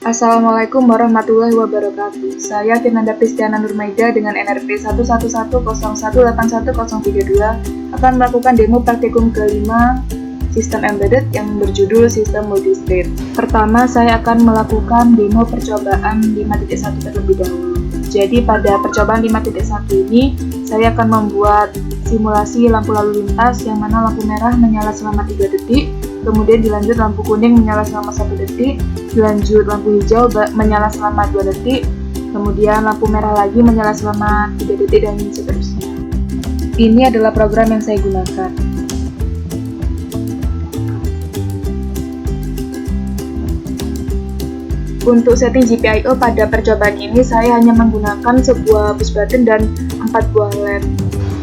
Assalamualaikum warahmatullahi wabarakatuh. Saya Firnanda Pristiana Nurmaida dengan NRP 11101181032 akan melakukan demo praktikum kelima sistem embedded yang berjudul sistem multistate. Pertama, saya akan melakukan demo percobaan 5.1 terlebih dahulu. Jadi pada percobaan 5.1 ini, saya akan membuat simulasi lampu lalu lintas yang mana lampu merah menyala selama 3 detik, kemudian dilanjut lampu kuning menyala selama 1 detik, dilanjut lampu hijau menyala selama 2 detik, kemudian lampu merah lagi menyala selama 3 detik, dan seterusnya. Ini adalah program yang saya gunakan. Untuk setting GPIO pada percobaan ini, saya hanya menggunakan sebuah push button dan 4 buah LED.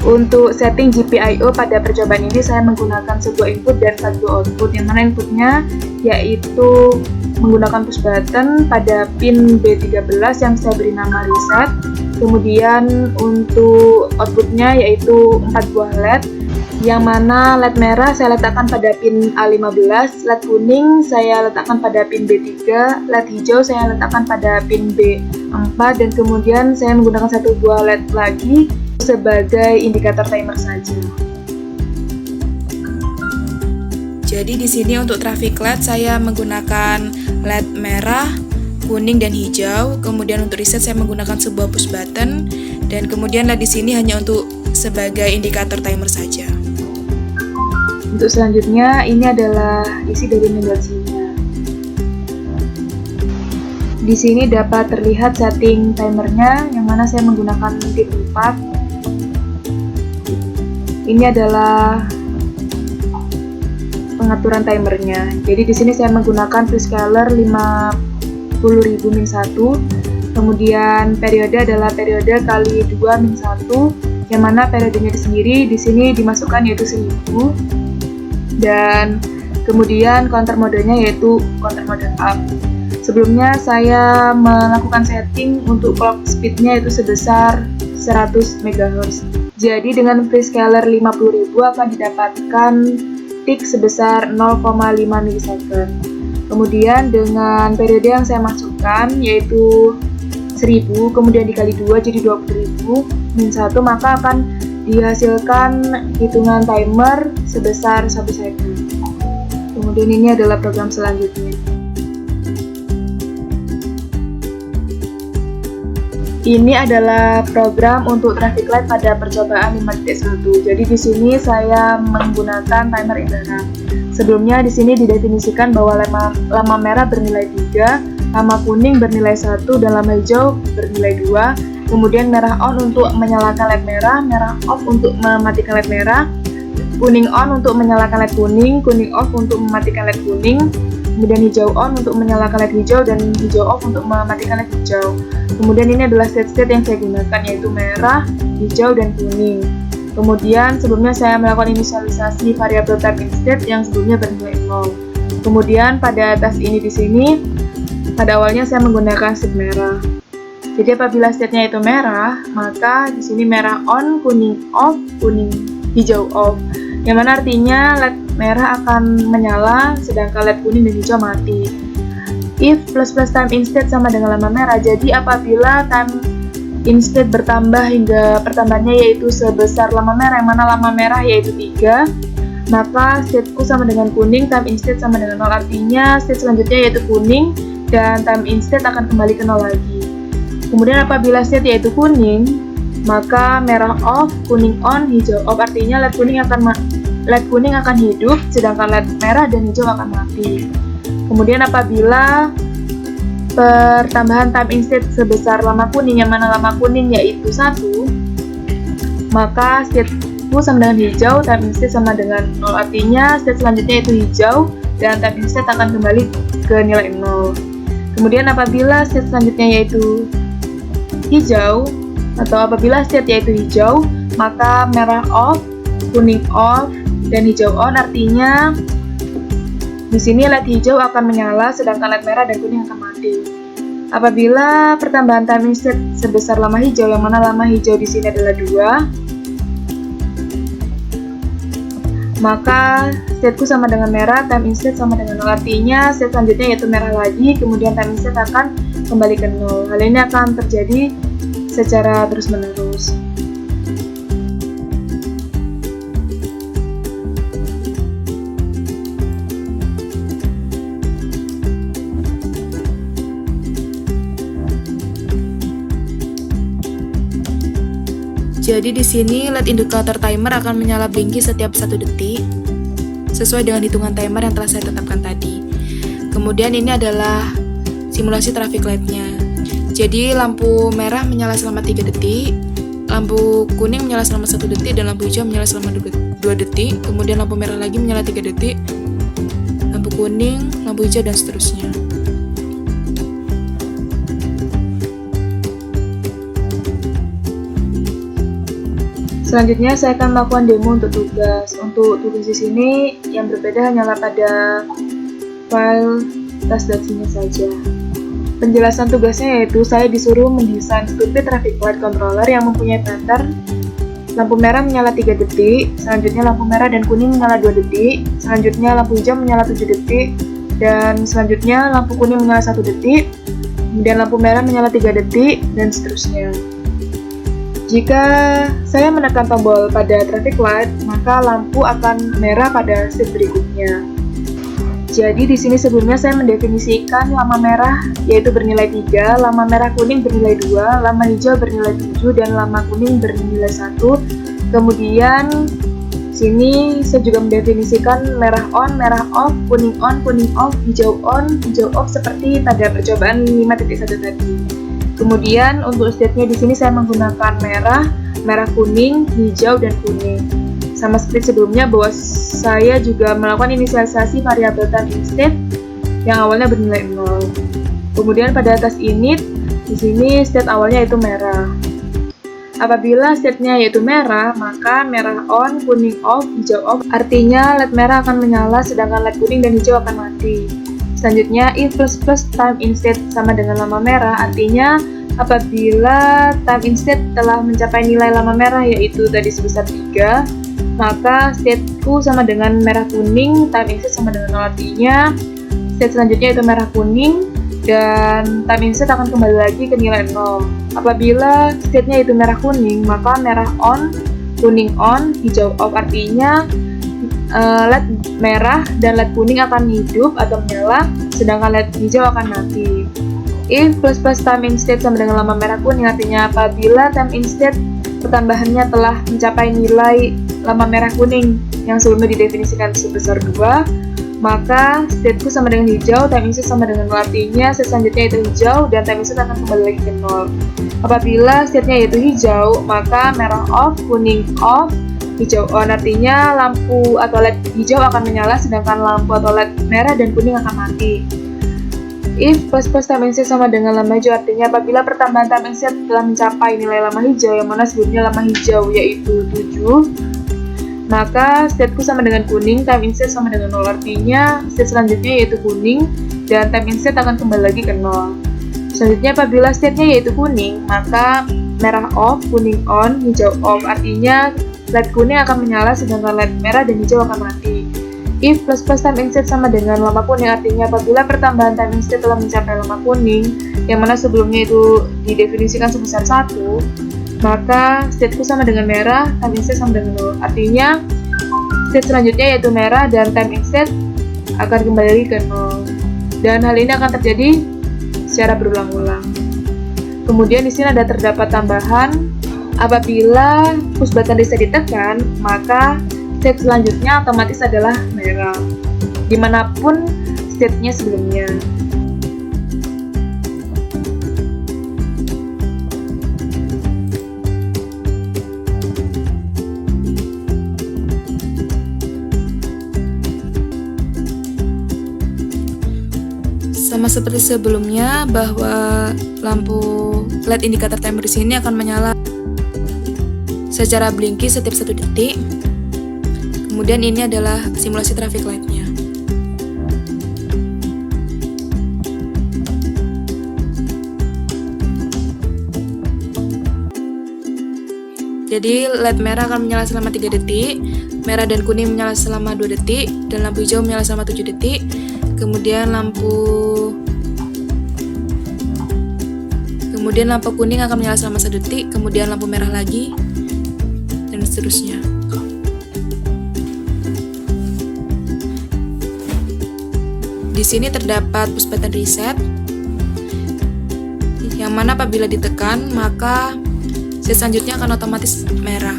Untuk setting GPIO pada percobaan ini, saya menggunakan sebuah input dan 4 buah output, yang mana inputnya yaitu menggunakan push button pada pin B13 yang saya beri nama reset. Kemudian untuk outputnya yaitu 4 buah LED, yang mana LED merah saya letakkan pada pin A15, LED kuning saya letakkan pada pin B3, LED hijau saya letakkan pada pin B4, dan kemudian saya menggunakan 1 buah LED lagi sebagai indikator timer saja. Jadi di sini untuk traffic light saya menggunakan LED merah, kuning, dan hijau. Kemudian untuk reset saya menggunakan sebuah push button, dan kemudian LED di sini hanya untuk sebagai indikator timer saja. Untuk selanjutnya, ini adalah isi dari manual-nya. Di sini dapat terlihat setting timernya, yang mana saya menggunakan tip 4. Ini adalah pengaturan timernya. Jadi di sini saya menggunakan prescaler 50.000-1. Kemudian periode adalah periode kali 2-1, yang mana periodenya sendiri di sini dimasukkan yaitu 1000. Dan kemudian counter modenya yaitu counter mode up. Sebelumnya saya melakukan setting untuk clock speednya yaitu sebesar 100 MHz. Jadi dengan prescaler 50.000 akan didapatkan peak sebesar 0,5 milisecond. Kemudian dengan periode yang saya masukkan yaitu 1000, kemudian dikali 2 jadi 20.000-1, maka akan dihasilkan hitungan timer sebesar 1 second. Kemudian ini adalah program selanjutnya. Ini adalah program untuk traffic light pada percobaan 5.1. Jadi di sini saya menggunakan timer interrupt. Sebelumnya di sini didefinisikan bahwa lama merah bernilai 3, lama kuning bernilai 1, dan lama hijau bernilai 2. Kemudian merah on untuk menyalakan LED merah, merah off untuk mematikan LED merah, kuning on untuk menyalakan LED kuning, kuning off untuk mematikan LED kuning, kemudian hijau on untuk menyalakan LED hijau, dan hijau off untuk mematikan LED hijau. Kemudian ini adalah state yang saya gunakan yaitu merah, hijau, dan kuning. Kemudian sebelumnya saya melakukan inisialisasi variabel time instate yang sebelumnya bernilai 0. Kemudian pada tes ini di sini pada awalnya saya menggunakan state merah. Jadi apabila state-nya itu merah, maka di sini merah on, kuning off, kuning hijau off. Yang mana artinya LED merah akan menyala sedangkan LED kuning dan hijau mati. If plus time instate sama dengan lama merah, jadi apabila time instate bertambah hingga pertambahannya yaitu sebesar lama merah, yang mana lama merah yaitu 3, maka state-ku sama dengan kuning, time instate sama dengan 0, artinya state selanjutnya yaitu kuning dan time instate akan kembali ke 0 lagi. Kemudian apabila state yaitu kuning, maka merah off, kuning on, hijau off, artinya LED kuning akan hidup sedangkan LED merah dan hijau akan mati. Kemudian apabila pertambahan time instate sebesar lama kuning, yang mana lama kuning yaitu 1, maka state-ku sama dengan hijau, time instate sama dengan 0, artinya state selanjutnya yaitu hijau dan time instate akan kembali ke nilai 0. Kemudian apabila state selanjutnya yaitu hijau, atau apabila state yaitu hijau, maka merah off, kuning off, dan hijau on, artinya di sini LED hijau akan menyala sedangkan LED merah dan kuning akan mati. Apabila pertambahan time instate sebesar lama hijau, yang mana lama hijau di sini adalah 2, maka stateku sama dengan merah, time instate sama dengan 0. Artinya state selanjutnya yaitu merah lagi, kemudian time instate akan kembali ke 0. Hal ini akan terjadi secara terus-menerus. Jadi di sini LED indikator timer akan menyala blinky setiap 1 detik sesuai dengan hitungan timer yang telah saya tetapkan tadi. Kemudian ini adalah simulasi traffic light-nya. Jadi lampu merah menyala selama 3 detik, lampu kuning menyala selama 1 detik, dan lampu hijau menyala selama 2 detik. Kemudian lampu merah lagi menyala 3 detik, lampu kuning, lampu hijau, dan seterusnya. Selanjutnya saya akan melakukan demo untuk tugas. Untuk tugas di sini yang berbeda hanyalah pada file task.c-nya saja. Penjelasan tugasnya yaitu saya disuruh mendesain stupid traffic light controller yang mempunyai pattern lampu merah menyala 3 detik, selanjutnya lampu merah dan kuning menyala 2 detik, selanjutnya lampu hijau menyala 7 detik, dan selanjutnya lampu kuning menyala 1 detik, kemudian lampu merah menyala 3 detik, dan seterusnya. Jika saya menekan tombol pada traffic light, maka lampu akan merah pada step berikutnya. Jadi di sini sebelumnya saya mendefinisikan lama merah yaitu bernilai 3, lama merah kuning bernilai 2, lama hijau bernilai 7, dan lama kuning bernilai 1. Kemudian sini saya juga mendefinisikan merah on, merah off, kuning off, hijau on, hijau off seperti pada percobaan 5.1 tadi. Kemudian untuk state-nya di sini saya menggunakan merah, merah kuning, hijau, dan kuning. Sama seperti sebelumnya bahwa saya juga melakukan inisialisasi variabel time instate yang awalnya bernilai 0. Kemudian pada task init, di sini state awalnya yaitu merah. Apabila state-nya yaitu merah, maka merah on, kuning off, hijau off. Artinya LED merah akan menyala sedangkan LED kuning dan hijau akan mati. Selanjutnya, if plus time instate sama dengan lama merah, artinya apabila time instate telah mencapai nilai lama merah yaitu tadi sebesar 3, maka stateku sama dengan merah kuning, time instate sama dengan 0. Artinya state selanjutnya itu merah kuning dan time instate akan kembali lagi ke nilai 0. Apabila state-nya itu merah kuning, maka merah on, kuning on, hijau off. Artinya LED merah dan LED kuning akan hidup atau menyala, sedangkan LED hijau akan mati. If plus time instate sama dengan lama merah kuning, artinya apabila time instate pertambahannya telah mencapai nilai lama merah kuning yang sebelumnya didefinisikan sebesar 2, maka stateku sama dengan hijau, time instate sama dengan 0. Artinya state selanjutnya itu hijau dan time instate akan kembali lagi ke 0. Apabila state-nya yaitu hijau, maka merah off, kuning off, hijau on. Artinya lampu atau LED hijau akan menyala sedangkan lampu atau LED merah dan kuning akan mati. If plus time instate sama dengan lama hijau, artinya apabila pertambahan time instate telah mencapai nilai lama hijau yang mana sebelumnya lama hijau yaitu 7, maka stateku sama dengan kuning, time instate sama dengan 0. Artinya state selanjutnya yaitu kuning dan time instate akan kembali lagi ke 0. Selanjutnya apabila state-nya yaitu kuning, maka merah off, kuning on, hijau off. Artinya LED kuning akan menyala sedangkan LED merah dan hijau akan mati. If plus time instate sama dengan lama kuning, artinya apabila pertambahan time instate telah mencapai lama kuning yang mana sebelumnya itu didefinisikan sebesar 1, maka stateku sama dengan merah, time instate sama dengan 0. Artinya state selanjutnya yaitu merah dan time instate akan kembali lagi ke 0. Dan hal ini akan terjadi secara berulang-ulang. Kemudian di sini ada terdapat tambahan, apabila push button reset ditekan, maka state selanjutnya otomatis adalah merah, dimanapun state-nya sebelumnya. Sama seperti sebelumnya bahwa lampu LED indikator timer di sini akan menyala secara blinky setiap 1 detik. Kemudian ini adalah simulasi traffic light-nya. Jadi LED merah akan menyala selama 3 detik, merah dan kuning menyala selama 2 detik, dan lampu hijau menyala selama 7 detik. Kemudian lampu kuning akan menyala selama 1 detik, kemudian lampu merah lagi, dan seterusnya. Di sini terdapat push button reset, yang mana apabila ditekan maka set selanjutnya akan otomatis merah.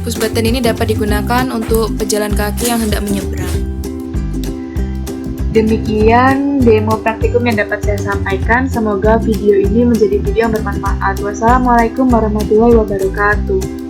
Push button ini dapat digunakan untuk pejalan kaki yang hendak menyeberang. Demikian demo praktikum yang dapat saya sampaikan. Semoga video ini menjadi video yang bermanfaat. Wassalamualaikum warahmatullahi wabarakatuh.